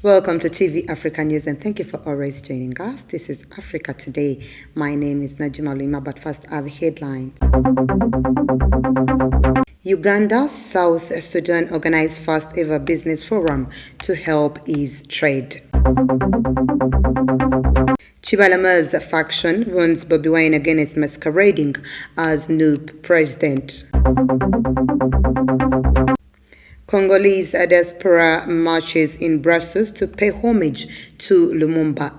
Welcome to TV Africa News and thank you for always joining us. This is Africa Today. My name is Najuma Lima, but first are the headlines. Uganda, South Sudan organized first ever business forum to help ease trade. Chibalama's faction warns Bobi Wine against masquerading as NUP president. Congolese diaspora marches in Brussels to pay homage to Lumumba.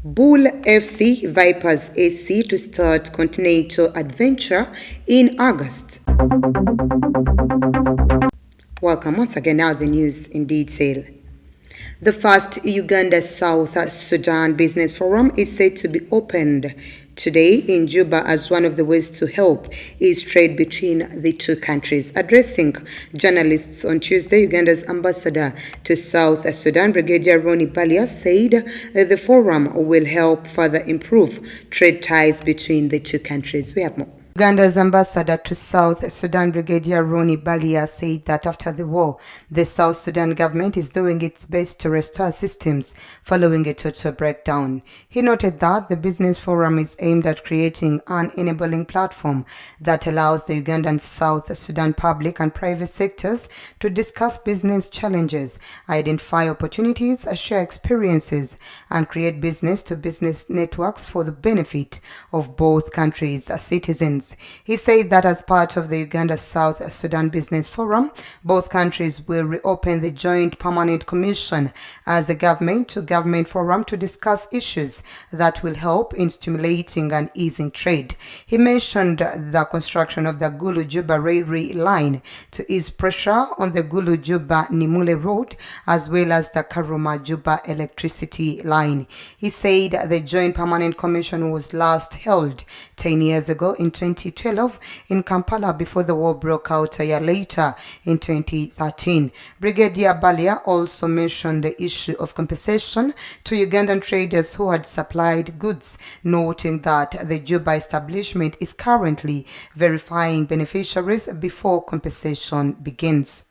Bull FC Vipers AC to start Continental adventure in August. Welcome once again. Now the news in detail. The first Uganda South Sudan Business Forum is said to be opened today in Juba as one of the ways to help ease trade between the two countries. Addressing journalists on Tuesday, Uganda's ambassador to South Sudan, Brigadier Ronnie Balia, said the forum will help further improve trade ties between the two countries. We have more. Uganda's ambassador to South Sudan, Brigadier Ronnie Balia, said that after the war, the South Sudan government is doing its best to restore systems following a total breakdown. He noted that the business forum is aimed at creating an enabling platform that allows the Ugandan South Sudan public and private sectors to discuss business challenges, identify opportunities, share experiences, and create business-to-business networks for the benefit of both countries' citizens. He said that as part of the Uganda South Sudan Business Forum, both countries will reopen the Joint Permanent Commission as a government-to-government forum to discuss issues that will help in stimulating and easing trade. He mentioned the construction of the Gulu-Juba railway line to ease pressure on the Gulu-Juba-Nimule road, as well as the Karuma-Juba electricity line. He said the Joint Permanent Commission was last held 10 years ago in 2012 in Kampala before the war broke out a year later in 2013. Brigadier Balia also mentioned the issue of compensation to Ugandan traders who had supplied goods, noting that the Juba establishment is currently verifying beneficiaries before compensation begins.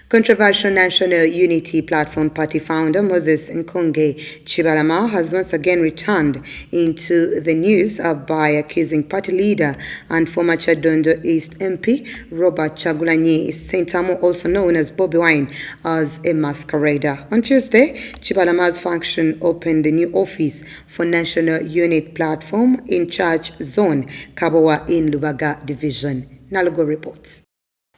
Controversial National Unity Platform Party founder Moses Nkonge Chibalama has once again returned into the news by accusing party leader and former Chadondo East MP Robert Chagulanyi Sentamu, also known as Bobi Wine, as a masquerader. On Tuesday, Chibalama's faction opened a new office for National Unity Platform in Church Zone, Kabowa in Lubaga Division. Nalugo reports.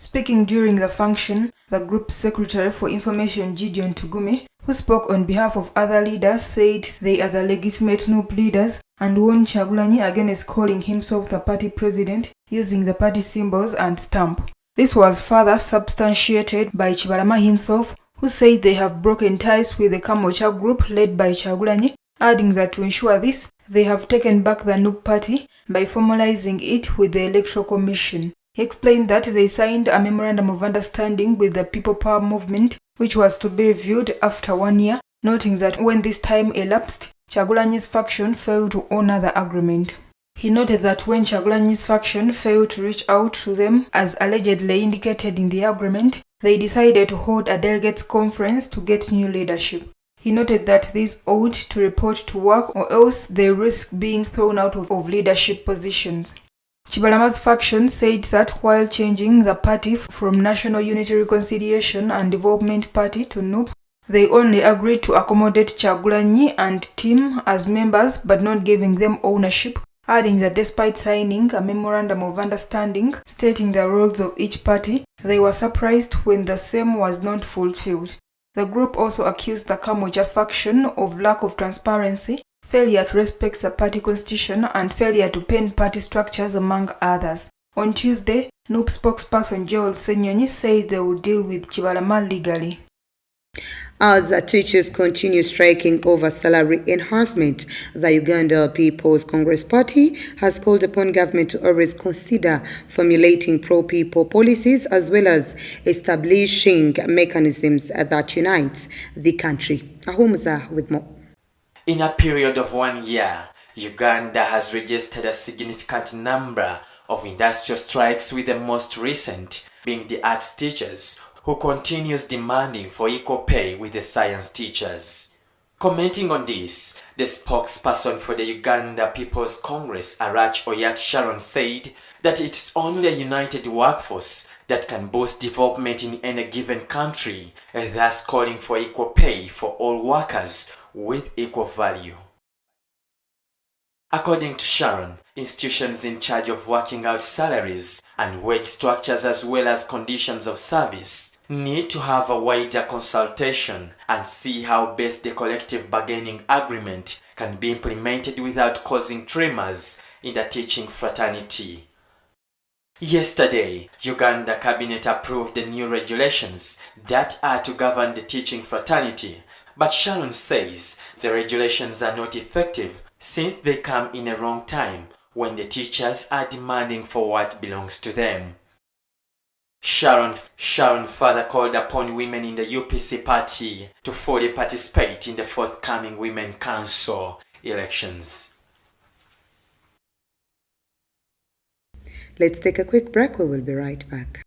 Speaking during the function, the group's secretary for information Gideon Tugume, who spoke on behalf of other leaders, said they are the legitimate NUP leaders and warned Chagulanyi against calling himself the party president using the party symbols and stamp. This was further substantiated by Chibalama himself, who said they have broken ties with the Kamocha group led by Chagulanyi, adding that to ensure this, they have taken back the NUP party by formalizing it with the Electoral Commission. He explained that they signed a memorandum of understanding with the People Power movement, which was to be reviewed after 1 year, noting that when this time elapsed, Chagulanyi's faction failed to honor the agreement. He noted that when Chagulanyi's faction failed to reach out to them as allegedly indicated in the agreement, they decided to hold a delegates conference to get new leadership. He noted that these ought to report to work or else they risk being thrown out of leadership positions. Chibalama's faction said that while changing the party from National Unity Reconciliation and Development Party to NUP, they only agreed to accommodate Chagulanyi and team as members but not giving them ownership, adding that despite signing a memorandum of understanding stating the roles of each party, they were surprised when the same was not fulfilled. The group also accused the Kamoja faction of lack of transparency, failure to respect the party constitution, and failure to paint party structures, among others. On Tuesday, NUP spokesperson Joel Senyonyi said they will deal with Chibalama legally. As teachers continue striking over salary enhancement, the Uganda People's Congress Party has called upon government to always consider formulating pro-people policies as well as establishing mechanisms that unite the country. Ahumuza with more. In a period of 1 year, Uganda has registered a significant number of industrial strikes, with the most recent being the arts teachers, who continues demanding for equal pay with the science teachers. Commenting on this, the spokesperson for the Uganda People's Congress, Arach Oyat Sharon, said that it is only a united workforce that can boost development in any given country, thus calling for equal pay for all workers with equal value. According to Sharon, institutions in charge of working out salaries and wage structures as well as conditions of service need to have a wider consultation and see how best the collective bargaining agreement can be implemented without causing tremors in the teaching fraternity. Yesterday, Uganda Cabinet approved the new regulations that are to govern the teaching fraternity, but Sharon says the regulations are not effective since they come in a wrong time when the teachers are demanding for what belongs to them. Sharon further called upon women in the UPC party to fully participate in the forthcoming Women Council elections. Let's take a quick break. We will be right back.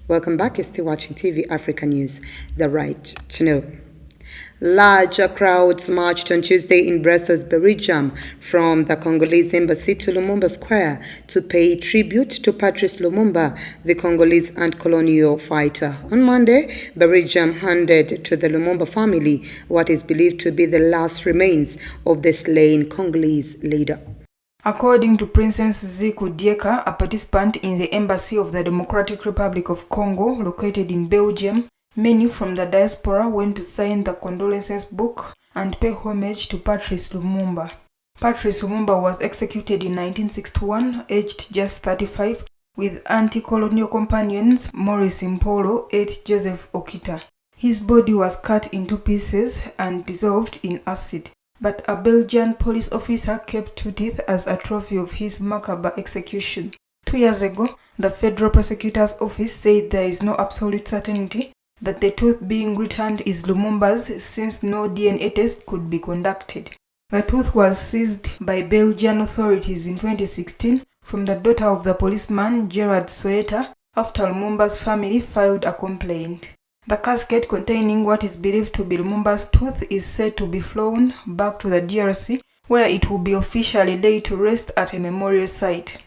Welcome back. You're still watching TV Africa News, the right to know. Large crowds marched on Tuesday in Brussels, Belgium, from the Congolese embassy to Lumumba Square to pay tribute to Patrice Lumumba, the Congolese anti-colonial fighter. On Monday, Belgium handed to the Lumumba family what is believed to be the last remains of the slain Congolese leader. According to Princess Ziku Dieka, a participant in the Embassy of the Democratic Republic of Congo, located in Belgium, many from the diaspora went to sign the condolences book and pay homage to Patrice Lumumba. Patrice Lumumba was executed in 1961, aged just 35, with anti-colonial companions Maurice Impolo and Joseph Okita. His body was cut into pieces and dissolved in acid, but a Belgian police officer kept two teeth as a trophy of his macabre execution. 2 years ago, the Federal Prosecutor's Office said there is no absolute certainty that the tooth being returned is Lumumba's since no DNA test could be conducted. The tooth was seized by Belgian authorities in 2016 from the daughter of the policeman Gerard Soeta after Lumumba's family filed a complaint. The casket containing what is believed to be Lumumba's tooth is said to be flown back to the DRC, where it will be officially laid to rest at a memorial site.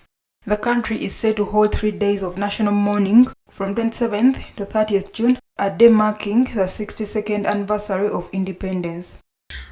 The country is set to hold 3 days of national mourning from 27th to 30th June, a day marking the 62nd anniversary of independence.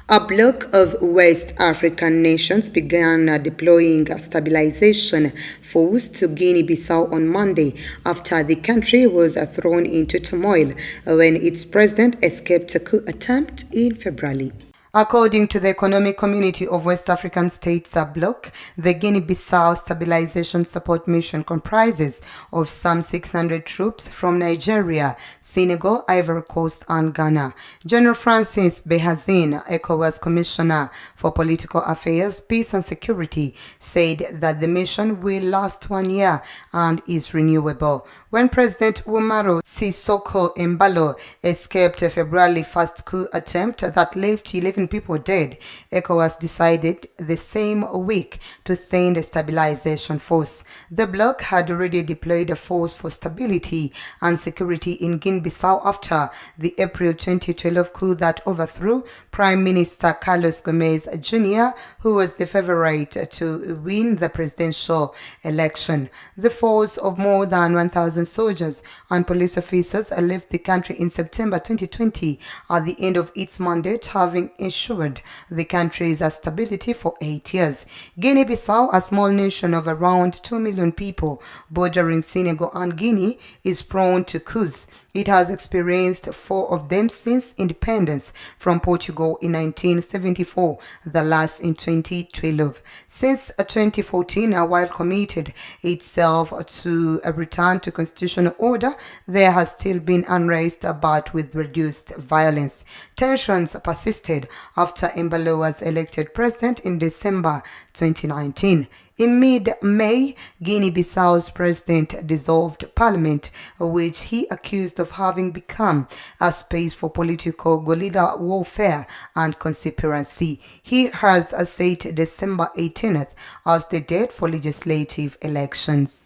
A bloc of West African nations began deploying a stabilization force to Guinea-Bissau on Monday after the country was thrown into turmoil when its president escaped a coup attempt in February. According to the Economic Community of West African States bloc, the Guinea-Bissau Stabilization Support Mission comprises of some 600 troops from Nigeria, Senegal, Ivory Coast, and Ghana. General Francis Behazine, ECOWAS Commissioner for Political Affairs, Peace and Security, said that the mission will last 1 year and is renewable. When President Umaru Sissoco Embalo escaped a February 1st coup attempt that left 11 people dead, ECOWAS decided the same week to send a stabilization force. The bloc had already deployed a force for stability and security in Guinea-Bissau after the April 2012 coup that overthrew Prime Minister Carlos Gomez Jr., who was the favorite to win the presidential election. The force of more than 1,000 soldiers and police officers left the country in September 2020 at the end of its mandate, having ensured the country's stability for 8 years. Guinea-Bissau, a small nation of around 2 million people bordering Senegal and Guinea, is prone to coups. It has experienced 4 of them since independence from Portugal in 1974, the last in 2012. Since 2014, while committed itself to a return to constitutional order, there has still been unrest but with reduced violence. Tensions persisted after Embalo was elected president in December 2019. In mid-May, Guinea-Bissau's president dissolved parliament, which he accused of having become a space for political guerrilla warfare and conspiracy. He has set December 18th as the date for legislative elections.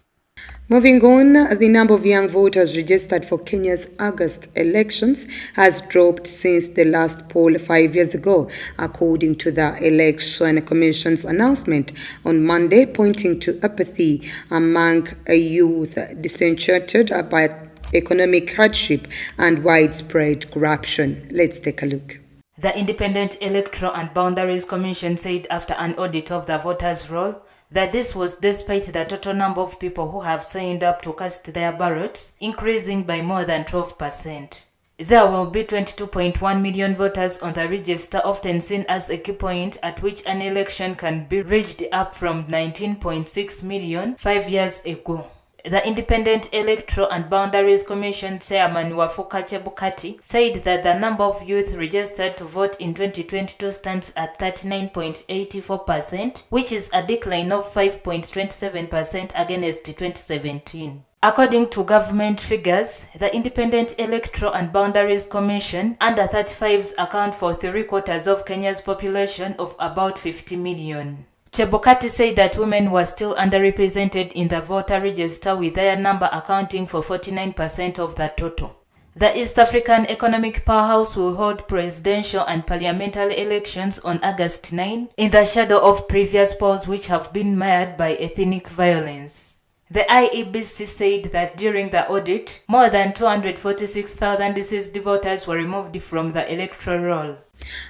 Moving on, the number of young voters registered for Kenya's August elections has dropped since the last poll 5 years ago, according to the Election Commission's announcement on Monday, pointing to apathy among a youth disenchanted by economic hardship and widespread corruption. Let's take a look. The Independent Electoral and Boundaries Commission said after an audit of the voters' roll that this was despite the total number of people who have signed up to cast their ballots increasing by more than 12%. There will be 22.1 million voters on the register, often seen as a key point at which an election can be reached, up from 19.6 million 5 years ago. The Independent Electoral and Boundaries Commission Chairman Wafuka Chebukati said that the number of youth registered to vote in 2022 stands at 39.84%, which is a decline of 5.27% against 2017. According to government figures, the Independent Electoral and Boundaries Commission under 35s account for 3/4 of Kenya's population of about 50 million. Chebukati said that women were still underrepresented in the voter register, with their number accounting for 49% of the total. The East African Economic Powerhouse will hold presidential and parliamentary elections on August 9, in the shadow of previous polls which have been marred by ethnic violence. The IEBC said that during the audit, more than 246,000 deceased voters were removed from the electoral roll.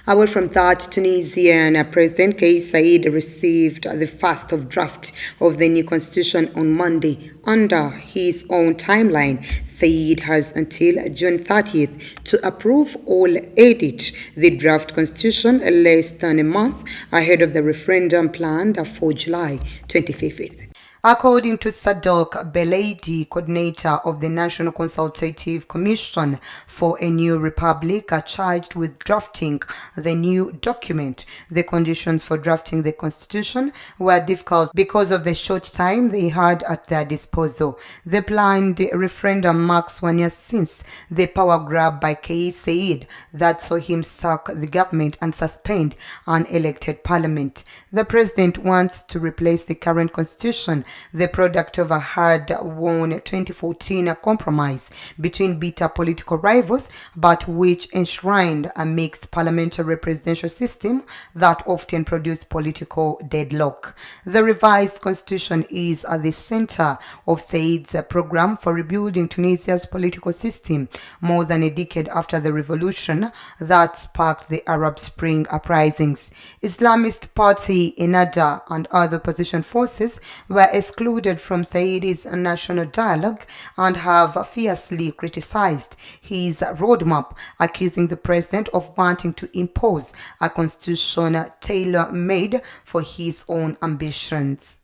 Away from that, Tunisian President Kais Saied received the first draft of the new constitution on Monday. Under his own timeline, Saied has until June 30th to approve or edit the draft constitution, less than a month ahead of the referendum planned for July 25th. According to Sadok Belaidi, coordinator of the National Consultative Commission for a New Republic, are charged with drafting the new document. The conditions for drafting the constitution were difficult because of the short time they had at their disposal. The planned referendum marks 1 year since the power grab by Kais Saied that saw him sack the government and suspend an elected parliament. The president wants to replace the current constitution, the product of a hard-won 2014 compromise between bitter political rivals, but which enshrined a mixed parliamentary presidential system that often produced political deadlock. The revised constitution is at the center of Said's program for rebuilding Tunisia's political system more than a decade after the revolution that sparked the Arab Spring uprisings. Islamist party Ennahda and other opposition forces were excluded from Saied's national dialogue and have fiercely criticized his roadmap, accusing the president of wanting to impose a constitution tailor-made for his own ambitions.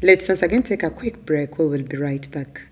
Let's once again take a quick break. We will be right back.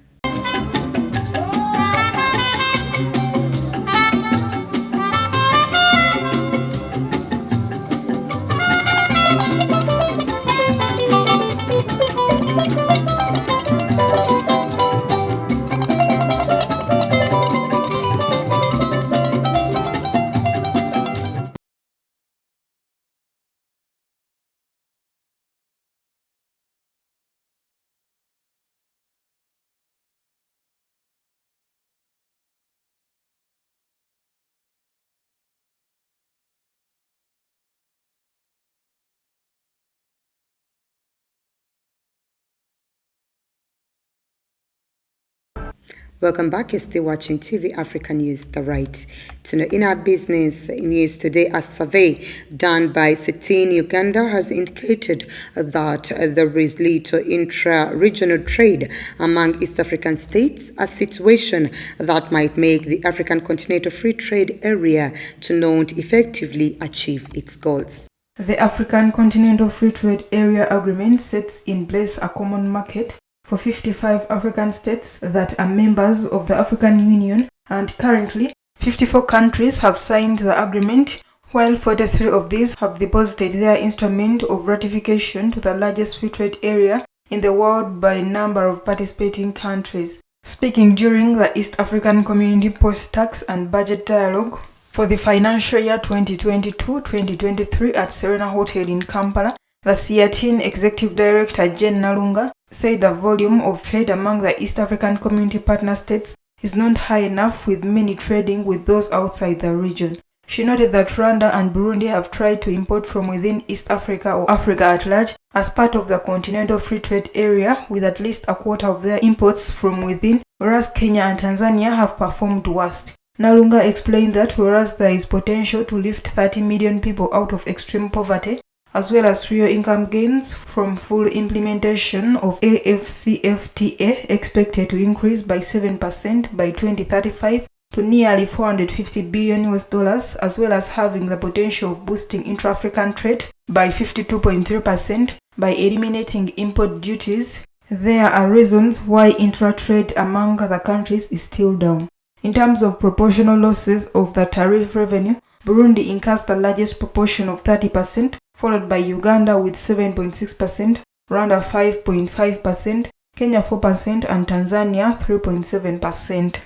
Welcome back. You're still watching TV Africa News, the right to know. In our business news today, a survey done by Sitin Uganda has indicated that there is little intra-regional trade among East African states, a situation that might make the African Continental Free Trade Area to not effectively achieve its goals. The African Continental Free Trade Area Agreement sets in place a common market for 55 African states that are members of the African Union, and currently 54 countries have signed the agreement, while 43 of these have deposited their instrument of ratification to the largest free trade area in the world by number of participating countries. Speaking during the East African Community Post-Tax and Budget Dialogue for the financial year 2022-2023 at Serena Hotel in Kampala, the CIATIN Executive Director Jen Nalunga said the volume of trade among the East African Community Partner States is not high enough, with many trading with those outside the region. She noted that Rwanda and Burundi have tried to import from within East Africa or Africa at large as part of the Continental Free Trade Area, with at least a quarter of their imports from within, whereas Kenya and Tanzania have performed worst. Nalunga explained that whereas there is potential to lift 30 million people out of extreme poverty, as well as real income gains from full implementation of AfCFTA expected to increase by 7% by 2035 to nearly $450 billion, as well as having the potential of boosting intra-African trade by 52.3% by eliminating import duties. There are reasons why intra-trade among the countries is still down. In terms of proportional losses of the tariff revenue, Burundi incurs the largest proportion of 30%, followed by Uganda with 7.6%, Rwanda 5.5%, Kenya 4%, and Tanzania 3.7%.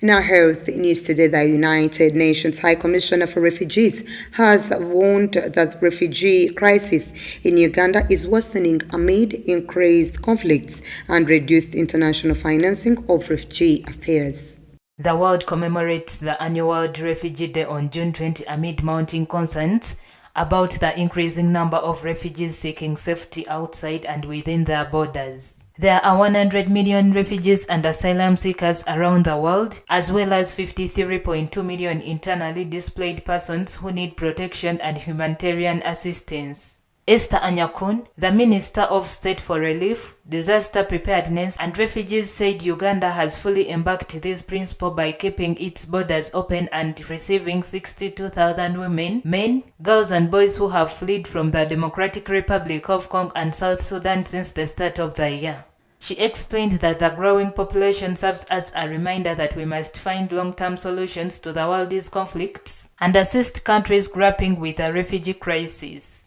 In our health news today, the United Nations High Commissioner for Refugees has warned that the refugee crisis in Uganda is worsening amid increased conflicts and reduced international financing of refugee affairs. The world commemorates the annual World Refugee Day on June 20 amid mounting concerns about the increasing number of refugees seeking safety outside and within their borders. There are 100 million refugees and asylum seekers around the world, as well as 53.2 million internally displaced persons who need protection and humanitarian assistance. Esther Anyakun, the Minister of State for Relief, Disaster Preparedness and Refugees, said Uganda has fully embarked this principle by keeping its borders open and receiving 62,000 women, men, girls and boys who have fled from the Democratic Republic of Congo and South Sudan since the start of the year. She explained that the growing population serves as a reminder that we must find long-term solutions to the world's conflicts and assist countries grappling with the refugee crisis.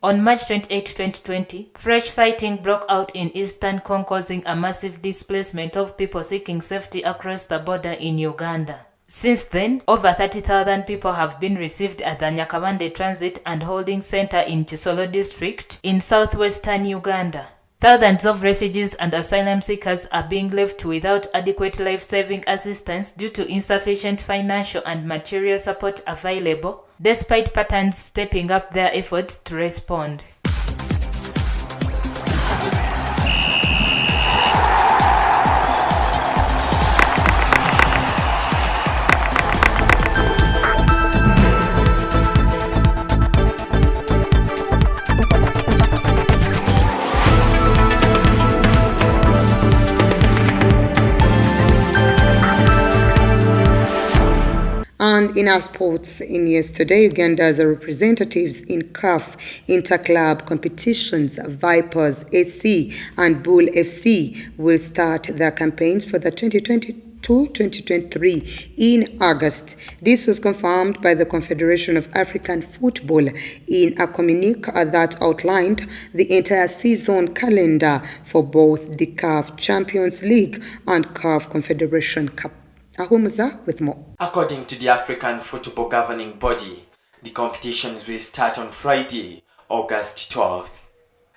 On March 28, 2020, fresh fighting broke out in eastern Congo, causing a massive displacement of people seeking safety across the border in Uganda. Since then, over 30,000 people have been received at the Nyakabande Transit and Holding Center in Kisoro district in southwestern Uganda. Thousands of refugees and asylum seekers are being left without adequate life-saving assistance due to insufficient financial and material support available, despite patterns stepping up their efforts to respond. And in our sports news today, Uganda's representatives in CAF inter-club competitions, Vipers AC and Bull FC, will start their campaigns for the 2022-2023 in August. This was confirmed by the Confederation of African Football in a communique that outlined the entire season calendar for both the CAF Champions League and CAF Confederation Cup. Ahumuza with more. According to the African Football Governing Body, the competitions will start on Friday, August 12th.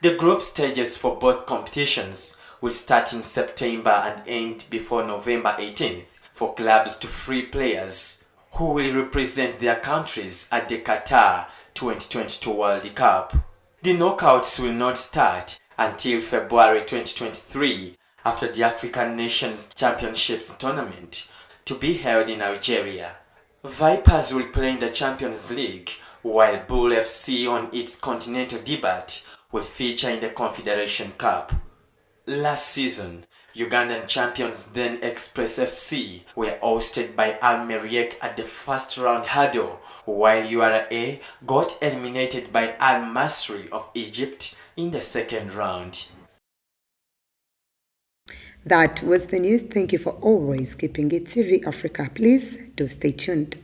The group stages for both competitions will start in September and end before November 18th for clubs to free players who will represent their countries at the Qatar 2022 World Cup. The knockouts will not start until February 2023 after the African Nations Championships tournament to be held in Algeria. Vipers will play in the Champions League, while Bull FC on its Continental debut will feature in the Confederation Cup. Last season, Ugandan champions then Express FC were ousted by Al Merreikh at the first round hurdle, while URA got eliminated by Al Masry of Egypt in the second round. That was the news. Thank you for always keeping it TV Africa. Please do stay tuned.